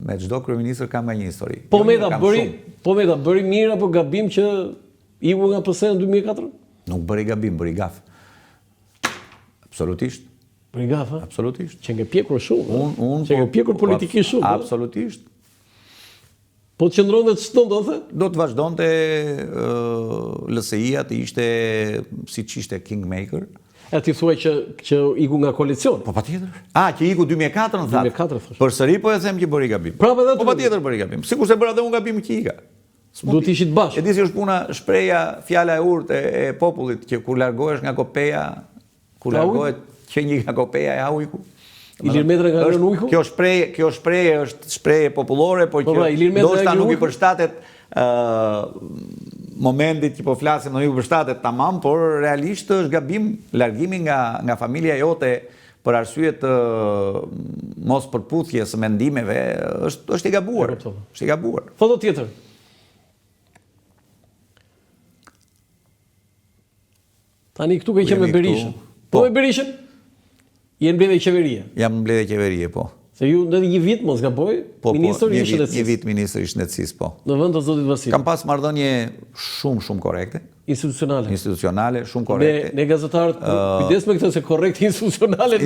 me çdo kryeministër kam nga një histori. Po Meta bëri mirë apo gabim që iku nga PS në 2004? Nuk bëri gabim, bëri gaf. Absolutisht. Bëri gaf, ha? Absolutisht. Që nge pjekur shumë. Unë që nge pjekur politikisht shumë. Absolutisht. Po të qëndronte të ç'do të? Do të vazhdonte LSI-a të ishte siç ishte kingmaker. E ti thuaj që iku nga koalicion. Po patjetër. Që iku 2004 në thatë. 2004 thosh. Përsëri po e them që bëri gabim. Po patjetër bëri gabim. Sikur se bëra edhe unë gabim që ika. Duhet të ishit bashkë. E di si është puna, shpreha, fjala e urtë e popullit që kur largohesh nga kopeja, kur largohet që një nga kopeja e ujku. Ilir Metra nga rënë ujku? Kjo shprehje është shprehje popullore, por që ndoshta nuk i përshtatet momentit që po flasim nuk i përshtatet tamam, por realisht është gabim largimi nga familja jote për arsye të mos përputhjes së mendimeve, është i gabuar. Është i gabuar. Foto tjetër. Tani këtu ka qenë me Berishën. Po me Berishën? Je mbledhje qeverie. Jam mbledhje qeverie, po. Se ju ndër një vit mos gaboj, ministër i shëndetësisë. Një vit ministër i shëndetësisë, po. Në vend të zotit Vasil. Kam pas marrëdhënie shumë korekte. Institucionale, shumë korekte. Ne gazetarët kujdes me këtë se korrekte institucionale.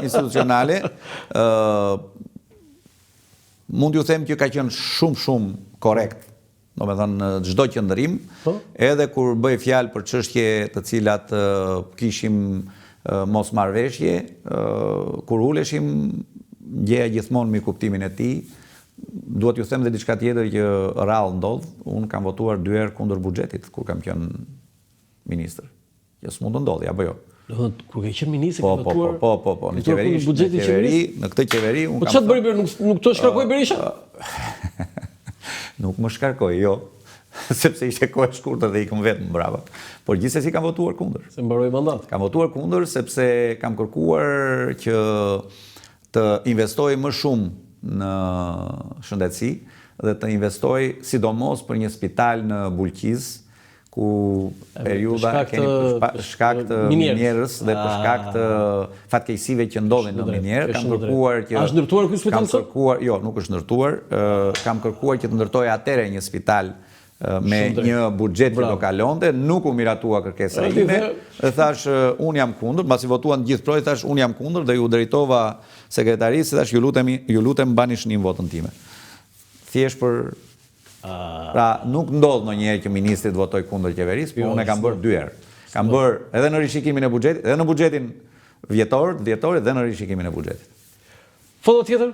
Institucionale. Mund ju them që ka qenë shumë korrekt. Domethënë çdo qendrim, edhe kur bëj fjalë për çështje të cilat kishim mos marrëveshje, kur uleshim gjeja gjithmonë me kuptimin e tij. Duhet ju them dhe diçka tjetër që rrallë ndodh. Unë kam votuar 2 herë kundër buxhetit kur kam qenë ministër. Që s'mund të ndodhi, apo jo? Kur ke qenë ministër ke votuar? Po, në qeveri, në këtë qeveri unë kam. Po çfarë bëri Berisha? Nuk të shkarkoi Berisha? Nuk më shkarkoi, jo. Sepse ishte kohë e shkurtër dhe ikëm vetëm brava. Por gjithsesi kam votuar kundër. Se mbaroi mandat. Kam votuar kundër sepse kam kërkuar që të investoj më shumë në shëndetësi dhe të investoj sidomos për një spital në Bulqiz, ku periudha keni shkak të minierës dhe për shkak të fatkeqësive që ndodhin në minierë, kam kërkuar që është ndërtuar ky spital sot? Jo, nuk është ndërtuar. Kam kërkuar që të ndërtojë atëherë një spital me një buxhet që do kalonte, nuk u miratua kërkesa ime. Dhe thash unë jam kundër, mbasi votuan të gjithë projekt, thash unë jam kundër dhe ju drejtova sekretarisë, thash ju lutem bani shënim votën time. Thjesht për pra nuk ndodh ndonjëherë që ministri të votojë kundër qeverisë, por unë e kam bërë 2 herë. Kam bërë edhe në rishikimin e buxhetit, edhe në buxhetin vjetor dhe në rishikimin e buxhetit. Foto tjetër?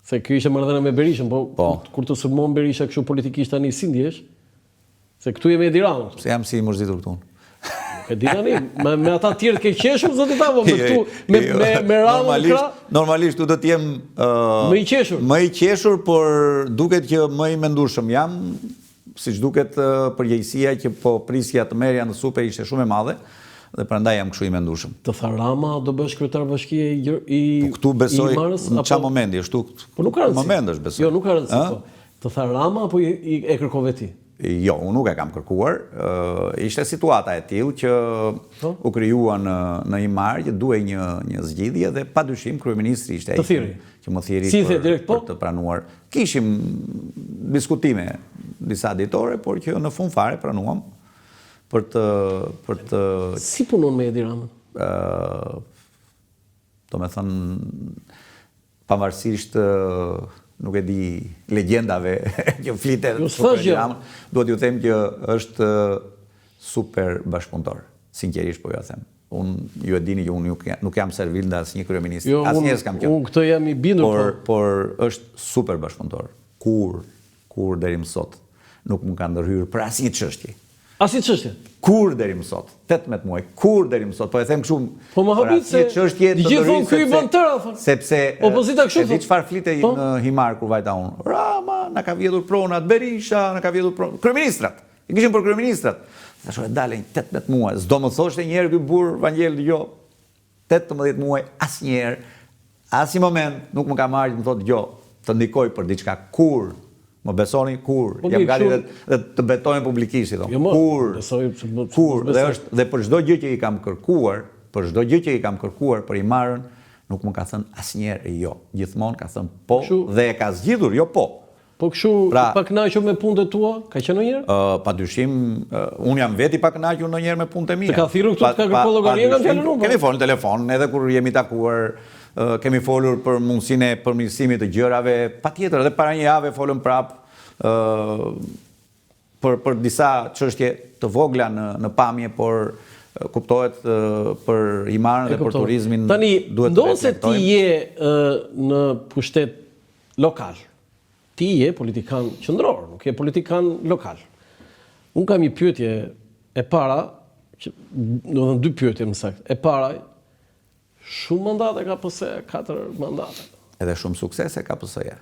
Se kjo ishte marrëdhënia me Berishën, po kur të sulmon Berisha kështu politikisht tani si ndjesh? Se këtu jemi Edi Rama. Se jam si i mërzitur këtu. E di tani, me ata të tjerë ke qeshur zoti Tavo, me këtu me Rama në krah. Normalisht do të jem më i qeshur. Më i qeshur, por duket që më i mendueshëm jam, siç duket përgjegjësia që po prisja të merrja në super ishte shumë e madhe. Dhe prandaj jam kështu i mendueshëm. Të tha Rama do bësh kryetar bashkie i këtu besoj në çfarë momenti është këtu? Po nuk ka rëndësi. Moment është besoj. Jo, nuk ka rëndësi. Të tha Rama apo e kërkove ti? Jo, unë nuk e kam kërkuar. Ishte situata e tillë që u krijuan në Imar që duhej një zgjidhje dhe padyshim kryeministri ishte ai që më thiri për të pranuar. Kishim diskutime disa ditore, por që në fund fare pranuam. Për të... Si punon me Edi Ramën? Do me thënë, pavarësisht, nuk e di, legjendave që flitet për Edi Ramën, duhet ju them që është super bashkëpunëtor. Sinqerisht po ju them. Unë ju e dini që unë nuk jam servil nda asnjë kryeminist. Asnjëherë s'kam qenë. Unë këtë jam i bindur. Por është super bashkëpunëtor. Kur deri më sot nuk më ka ndërhyrë për asnjë çështje. Asnjë çështje. Kur deri më sot, 18 muaj, kur deri më sot, po e them kështu. Po më habit se gjithmonë ky i bën tëra, sepse opozita kështu. E di çfarë flitej në Himar kur vajta unë. Rama na ka vjedhur pronat, Berisha na ka vjedhur pronat, kryeministrat. I kishin për kryeministrat. Tash e dalin 18 muaj. S'do më thoshte një herë ky burr Vangel jo. 18 muaj asnjëherë, asnjë moment nuk më ka marrë të më thotë dëgjoj, të ndikoj për diçka kur. Më besoni kur, jam gati dhe të betojnë publikisht, kur, dhe për çdo gjë që i kam kërkuar, për Imarën, nuk më ka thënë asnjëherë jo. Gjithmonë ka thënë po dhe e ka zgjidhur, jo po. Po kështu pa kënaqur me punët e tua, ka qenë ndonjëherë? Padyshim, unë jam veti pa kënaqur ndonjëherë me punët e mia. Të ka thirrur këtu, të ka kërkuar llogari nga fjalën unë. Kemi folur në telefon, edhe kur jemi takuar, kemi folur për mundësinë e përmirësimit të gjërave, patjetër edhe para një jave folëm prapë për disa çështje të vogla në pamje, por kuptohet për imarën dhe për turizmin duhet të ndonë se ti je në pushtet lokal. Ti je politikan qendror, nuk je politikan lokal. Unë kam një pyetje e para, do të thënë dy pyetje më saktë. E para, shumë mandate ka PS-ja, 4 mandate. Edhe shumë suksese ka PS-ja.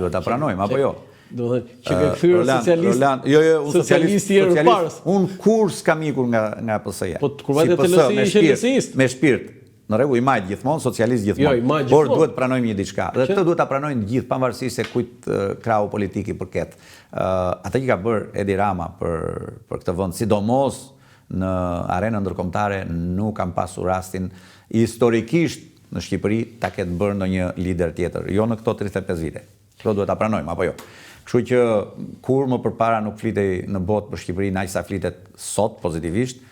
Duhet ta pranojmë apo jo? Do të thënë që ke kthyer socialist i parës. Unë kur s'kam ikur nga PS-ja. Po kur vajte te LSI ishe LSI-ist. Me shpirt. Në rregull, i majt gjithmonë, socialist gjithmonë. Por duhet pranojmë një diçka. Dhe këtë duhet ta pranojnë gjithë, pavarësisht se kujt krahu politik i përket. Atë që ka bërë Edi Rama për këtë vend, sidomos në arenën ndërkombëtare, nuk kam pasur rastin historikisht në Shqipëri ta ketë bërë ndonjë lider tjetër, jo në këto 35 vite. Këto duhet ta pranojmë apo jo. Kështu që kur më përpara nuk flitej në botë për Shqipërinë aq sa flitet sot pozitivisht,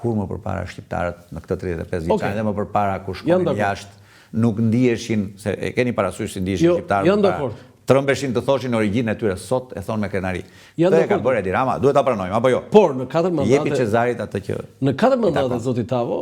kur më përpara shqiptarët në këtë 35 vjeçare dhe më përpara kur shkonin jashtë nuk ndiheshin, se e keni parasysh si ndiheshin shqiptarët. Trëmbeshin të thoshin origjinë e tyre, sot e thon me krenari. Këtë e ka bërë Edi Rama, duhet ta pranojmë apo jo. Por në 4 mandate jepi Cezarit atë që në 4 mandate zoti Tavo,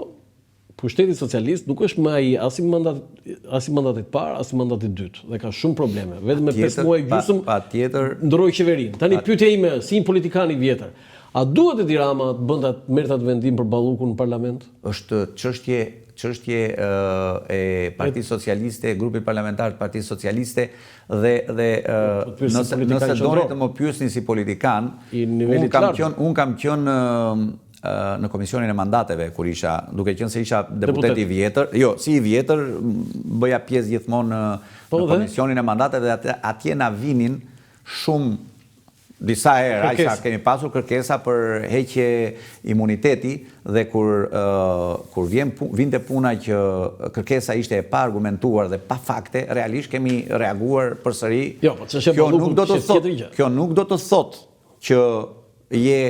pushteti socialist nuk është më ai as i mandatit parë, as i mandatit dytë dhe ka shumë probleme. Vetëm me 5 muaj gjysmë patjetër ndroi qeverinë. Tani pyetja ime, si një politikan i vjetër, a duhet Edi Rama të bënda merrta të vendim për ballukun në parlament? Është çështje e Partisë Socialiste, grupit parlamentar të Partisë Socialiste dhe nëse doni të më pyesni si politikan, unë kam qenë në komisionin e mandateve kur isha, duke qenë se isha deputet i vjetër, jo, si i vjetër, bëja pjesë gjithmonë në komisionin e mandateve dhe atje na vinin shumë disa herë, aq kemi pasur kërkesa për heqje imuniteti dhe kur vinte puna që kërkesa ishte e pa argumentuar dhe pa fakte, realisht kemi reaguar përsëri. Jo, po ç'është balluku kjo nuk do të thotë që je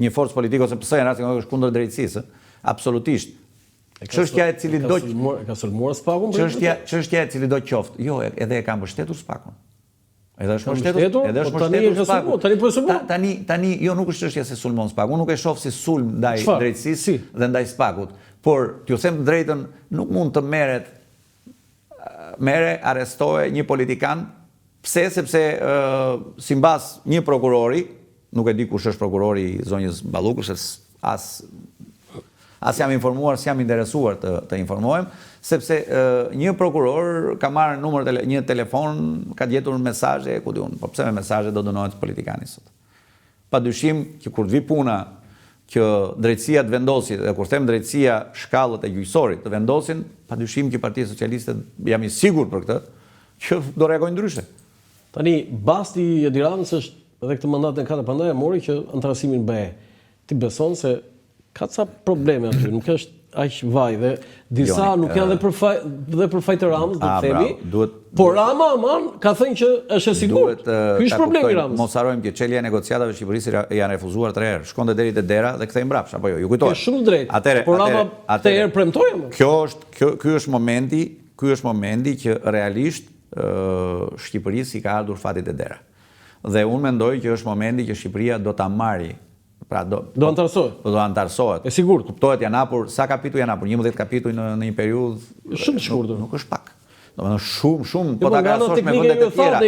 një forcë politike ose pse në rastin që është kundër drejtësisë, absolutisht. Çështja e cili do ka sulmuar Spakun? Çështja e cili do qoftë. Jo, edhe e ka mbështetur Spakun. Edhe është mbështetur Spakun. Tani jo nuk është çështja se sulmon Spakun, unë nuk e shoh si sulm ndaj drejtësisë dhe ndaj Spakut, por t'ju them të drejtën, nuk mund të arrestohe një politikan, pse sepse sipas një prokurori, nuk e di kush është prokurori i zonjës Ballukës, as jam informuar, s'jam interesuar të informohem, sepse një prokuror ka marrë numër një telefon, ka gjetur mesazhe, ku di unë, po pse me mesazhe do dënohet politikani sot. Padyshim që kur të vi puna që drejtësia të vendosin, dhe kur them drejtësia shkallët e gjyqësorit të vendosin, padyshim që Partia Socialiste, jam i sigurt për këtë, që do reagojnë ndryshe. Tani basti i Edi Ramës është edhe këtë mandat e 4 prandaj mori që antarësimin BE. Ti beson se ka ca probleme aty, nuk është aq vaj dhe disa nuk janë dhe për fajtë Ramës, do të themi. Por Rama aman ka thënë që është e sigurt. Ky është problemi i Ramës. Mos harrojmë që çelja e negociatave Shqipërisë janë refuzuar 3 herë. Shkonte deri te dera dhe kthej mbrapsht, apo jo? Ju kujtohet. Është shumë drejt. Por Rama të herë premtoi më. Ky është momenti që realisht Shqipërisë i ka ardhur fati te dera. Dhe unë mendoj që është momenti që Shqipëria do ta marrë. Pra do antarësohet. E sigurt. Kuptohet, janë hapur, sa kapituj janë hapur? 11 kapituj në një periudhë shumë të shkurtër. Nuk është pak. Domethënë shumë, po ta krahasosh me vendet e tjera.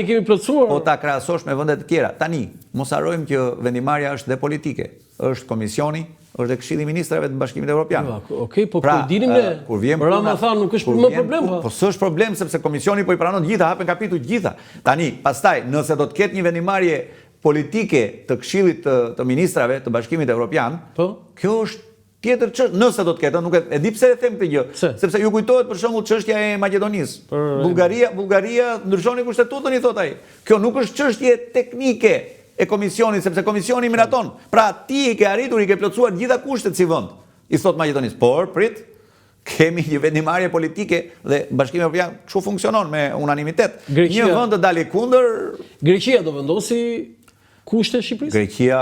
Po ta krahasosh me vendet e tjera. Tani, mos harrojmë që vendimarrja është dhe politike. Është komisioni, është dhe Këshilli i Ministrave të Bashkimit Evropian. Okej, po kur dinim ne, Rama tha nuk është më problem. Po s'është problem sepse komisioni po i pranon të gjitha, hapen kapituj të gjitha. Tani, pastaj, nëse do të ketë një vendimarrje politike të Këshillit të Ministrave të Bashkimit Evropian, kjo është tjetër çështje. Nëse do të ketë, nuk e di pse e them këtë gjë, sepse ju kujtohet për shembull çështja e Maqedonisë. Bullgaria ndryshoni kushtetutën, i thot ai. Kjo nuk është çështje teknike e komisionit, sepse komisioni miraton. Pra ti i ke arritur, i ke plotësuar gjitha kushtet si vend, i thot Maqedonisë. Por prit, kemi një vendimarrje politike dhe Bashkimi Evropian kështu funksionon me unanimitet. Një vend të dalë kundër. Greqia do vendosi kushte Shqipërisë? Greqia,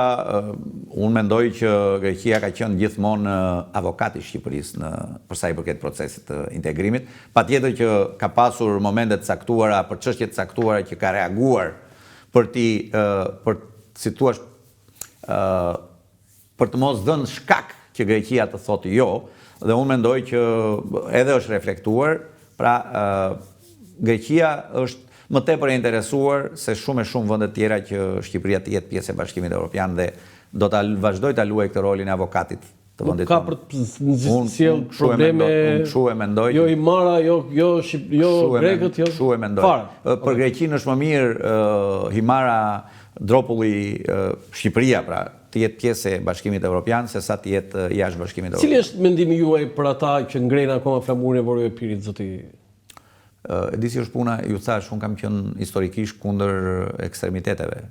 unë mendoj që Greqia ka qenë gjithmonë avokati i Shqipërisë për sa i përket procesit të integrimit. Patjetër që ka pasur momente të caktuara për çështje të caktuara që ka reaguar për si thua për të mos dhënë shkak që Greqia të thotë jo, dhe unë mendoj që edhe është reflektuar, pra Greqia është më tepër e interesuar se shumë vende të tjera që Shqipëria të jetë pjesë e Bashkimit Evropian dhe do ta vazhdoj ta luaj këtë rolin e avokatit të vendit. Ka për të sjell probleme. Kështu e mendoj. Jo Imara, jo grekët, jo. Kështu e mendoj. Për Greqinë është më mirë Himara, Dropulli, Shqipëria, pra të jetë pjesë e Bashkimit Evropian se sa të jetë jashtë Bashkimit Evropian. Cili është mendimi juaj për ata që ngrejnë akoma flamurin e Vorëve Pirit, zoti? E di si është puna, ju thash, unë kam qenë historikisht kundër ekstremiteteve.